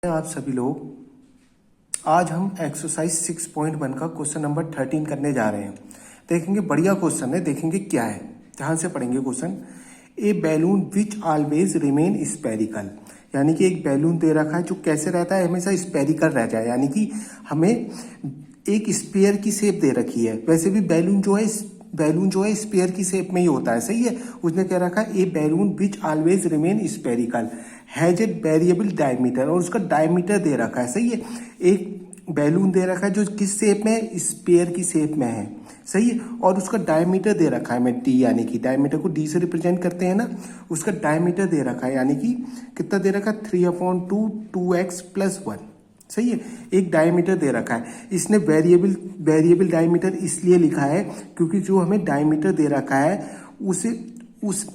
आप सभी लोग, आज हम एक्सरसाइज 6.1 का क्वेश्चन नंबर 13 करने जा रहे हैं। देखेंगे बढ़िया क्वेश्चन है, देखेंगे क्या है, ध्यान से पढ़ेंगे question. A balloon which always remain spherical, यानी कि एक बैलून दे रखा है जो कैसे रहता है, हमेशा स्पेरिकल रह जाए, यानी कि हमें एक स्पेयर की शेप दे रखी है। वैसे भी बैलून जो है स्पेयर की शेप में ही होता है, सही है। उसने क्या रखा है, a balloon which always remain spherical has a variable diameter, और उसका डायमीटर दे रखा है, सही है। एक बैलून दे रखा है जो किस शेप में है, स्पेयर की शेप में है, सही है। और उसका डायमीटर दे रखा है में डी, यानी कि डायमीटर को डी से रिप्रेजेंट करते हैं ना। उसका डायमीटर दे रखा है, यानी कि कितना दे रखा है, 3/2 2x+1, सही है। एक डायमीटर दे रखा है। इसने वेरिएबल डायमीटर इसलिए लिखा है क्योंकि जो हमें डायमीटर दे रखा है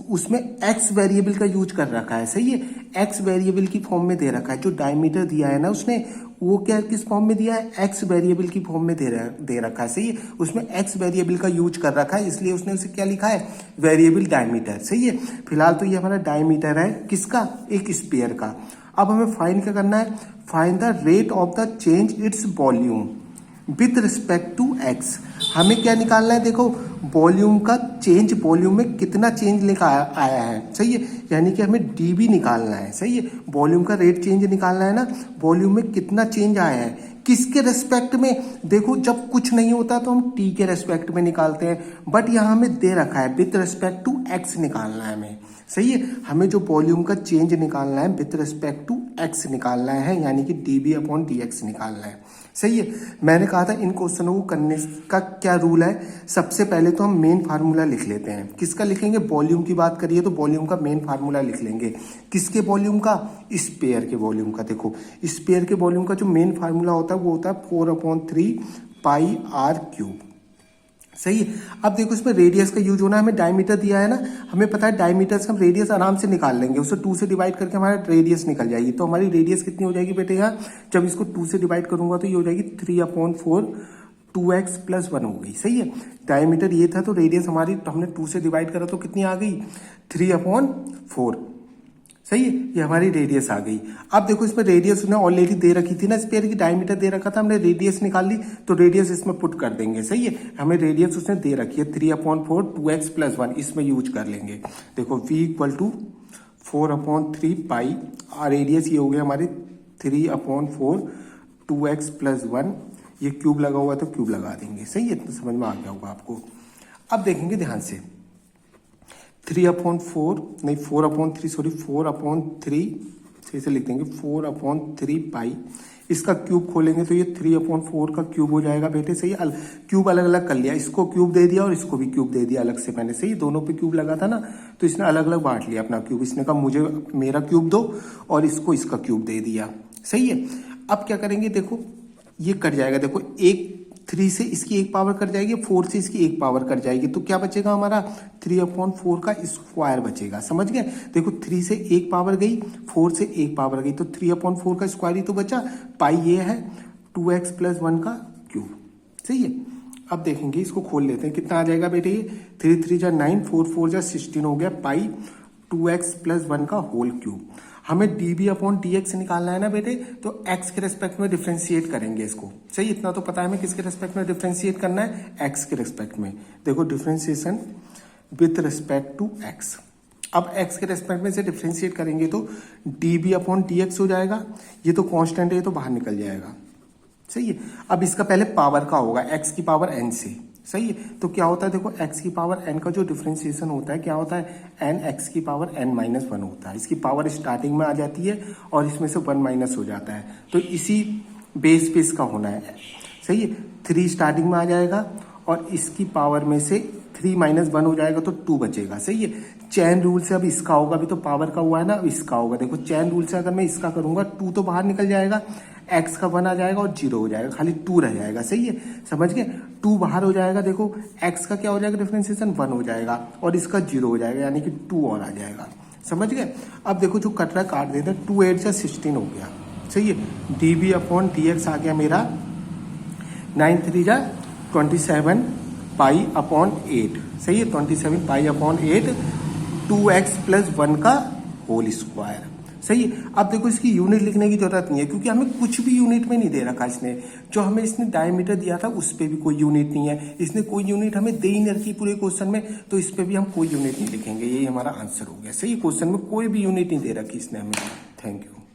उसमें एक्स वेरिएबल का यूज कर रखा है, सही है। एक्स वेरिएबल की फॉर्म में दे रखा है। जो डायमीटर दिया है ना उसने, वो क्या किस फॉर्म में दिया है, एक्स वेरिएबल की फॉर्म में दे रखा है, सही है। उसमें एक्स वेरिएबल का यूज कर रखा है, इसलिए उसने उसे क्या लिखा है, वेरिएबल डायमीटर, सही है। फिलहाल तो ये हमारा डायमीटर है, किसका, एक स्पेयर का। अब हमें फाइंड क्या करना है, find the rate of the change its volume with respect to x. हमें क्या निकालना है, देखो वॉल्यूम का चेंज, वॉल्यूम में कितना चेंज लेकर आया है, सही है। यानी कि हमें डी भी निकालना है, सही है। वॉल्यूम का रेट चेंज निकालना है ना, वॉल्यूम में कितना चेंज आया है, किसके रेस्पेक्ट में। देखो जब कुछ नहीं होता तो हम टी के रेस्पेक्ट में निकालते हैं, बट यहाँ हमें दे रखा है विथ रेस्पेक्ट टू एक्स निकालना है हमें, सही है। हमें जो वॉल्यूम का चेंज निकालना है विथ रिस्पेक्ट टू एक्स निकालना है, यानी कि dv/dx निकालना है, सही है। मैंने कहा था इन क्वेश्चनों को करने का क्या रूल है। सबसे पहले तो हम मेन फार्मूला लिख लेते हैं। किसका लिखेंगे, वॉल्यूम की बात करिए तो वॉल्यूम का मेन फार्मूला लिख लेंगे। किसके वॉल्यूम का, स्पेयर के वॉल्यूम का। देखो स्पेयर के वॉल्यूम का जो मेन फार्मूला होता है वो होता है 4/3 πr³, सही है। अब देखो इसमें रेडियस का यूज होना है, हमें डायमीटर दिया है ना, हमें पता है डायमीटर से हम रेडियस आराम से निकाल लेंगे। उसे 2 से डिवाइड करके हमारा रेडियस निकल जाएगी। तो हमारी रेडियस कितनी हो जाएगी बेटे, यहाँ जब इसको 2 से डिवाइड करूंगा तो ये हो जाएगी 3/4 2x+1 हो गई, सही है। डायमीटर ये था तो रेडियस हमारी, तो हमने 2 से डिवाइड करा तो कितनी आ गई, 3/4, सही है। ये हमारी रेडियस आ गई। अब देखो इसमें रेडियस उसने ऑलरेडी दे रखी थी ना, स्पेयर की डायमीटर दे रखा था, हमने रेडियस निकाल ली तो रेडियस इसमें पुट कर देंगे, सही है। हमें रेडियस उसने दे रखी है 3/4 2x+1, इसमें यूज कर लेंगे। देखो v = 4/3 पाई, और रेडियस ये हो गया हमारी 3/4 2x+1। ये क्यूब लगा हुआ है तो क्यूब लगा देंगे, सही है। तो समझ में आ गया होगा आपको। अब देखेंगे ध्यान से, 4/3 सही से लिख देंगे 4/3 पाई। इसका क्यूब खोलेंगे तो ये 3/4 का क्यूब हो जाएगा बेटे, सही है। क्यूब अलग अलग कर लिया, इसको क्यूब दे दिया और इसको भी क्यूब दे दिया अलग से मैंने, सही। दोनों पे क्यूब लगा था ना, तो इसने अलग अलग बांट लिया अपना क्यूब। इसने कहा मुझे मेरा क्यूब दो और इसको इसका क्यूब दे दिया, सही है। अब क्या करेंगे, देखो ये कट जाएगा। देखो 3 से इसकी 1 पावर कट जाएगी, 4 से इसकी 1 पावर कट जाएगी, तो क्या बचेगा हमारा, 3/4 का स्क्वायर बचेगा, समझ गए। देखो 3 से 1 पावर गई, 4 से 1 पावर गई, तो 3/4 का स्क्वायर ही तो बचा। पाई ये है 2x+1 का क्यूब, सही है। अब देखेंगे, इसको खोल लेते हैं, कितना आ जाएगा बेटे, ये 3 3 जा 9, 4 4 जा 16 हो गया, पाई 2x+1 का होल क्यूब। हमें dv/dx निकालना है ना बेटे, तो x के रेस्पेक्ट में डिफ्रेंशिएट करेंगे इसको, सही। इतना तो पता है हमें किसके रेस्पेक्ट में डिफ्रेंशिएट करना है, x के रेस्पेक्ट में। देखो differentiation with respect to x। अब x के रेस्पेक्ट में से डिफ्रेंशिएट करेंगे तो dv/dx हो जाएगा। ये तो कांस्टेंट है, ये तो बाहर निकल जाएगा, सही है। अब इसका पहले पावर का होगा, x की पावर n से, सही है। तो क्या होता है, देखो x की पावर n का जो डिफरेंशिएशन होता है क्या होता है, n x की पावर n-1 होता है। इसकी पावर स्टार्टिंग में आ जाती है और इसमें से 1 माइनस हो जाता है, तो इसी बेस पे इसका होना है, सही है। 3 स्टार्टिंग में आ जाएगा और इसकी पावर में से 3 - 1 हो जाएगा तो 2 बचेगा, सही है। चैन रूल से अब इसका होगा, अभी तो पावर का हुआ है ना, अब इसका होगा। देखो चैन रूल से अगर मैं इसका करूंगा 2 तो बाहर निकल जाएगा, x का 1 आ जाएगा और 0 हो जाएगा, खाली 2 रह जाएगा, सही है। समझ गए, 2 बाहर हो जाएगा। देखो x का क्या हो जाएगा, डिफरेंशिएशन 1 हो जाएगा और इसका 0 हो जाएगा, यानी कि 2 और आ जाएगा, समझ गए। अब देखो जो कट रहा है काट देते हैं, 2 8 से 16 हो गया, सही है। dv/dx आ गया मेरा 9 3 जा 27 π/8, सही है। 27 π/8 2x+1 का होल स्क्वायर, सही है। अब देखो इसकी यूनिट लिखने की जरूरत नहीं है क्योंकि हमें कुछ भी यूनिट में नहीं दे रखा इसने। जो हमें इसने डायमीटर दिया था उस पर भी कोई यूनिट नहीं है, इसने कोई यूनिट हमें दे ही नहीं रखी पूरे क्वेश्चन में, तो इस पर भी हम कोई यूनिट नहीं लिखेंगे। यही हमारा आंसर हो गया। सही, क्वेश्चन में कोई भी यूनिट नहीं दे रखी इसने हमें। Thank you.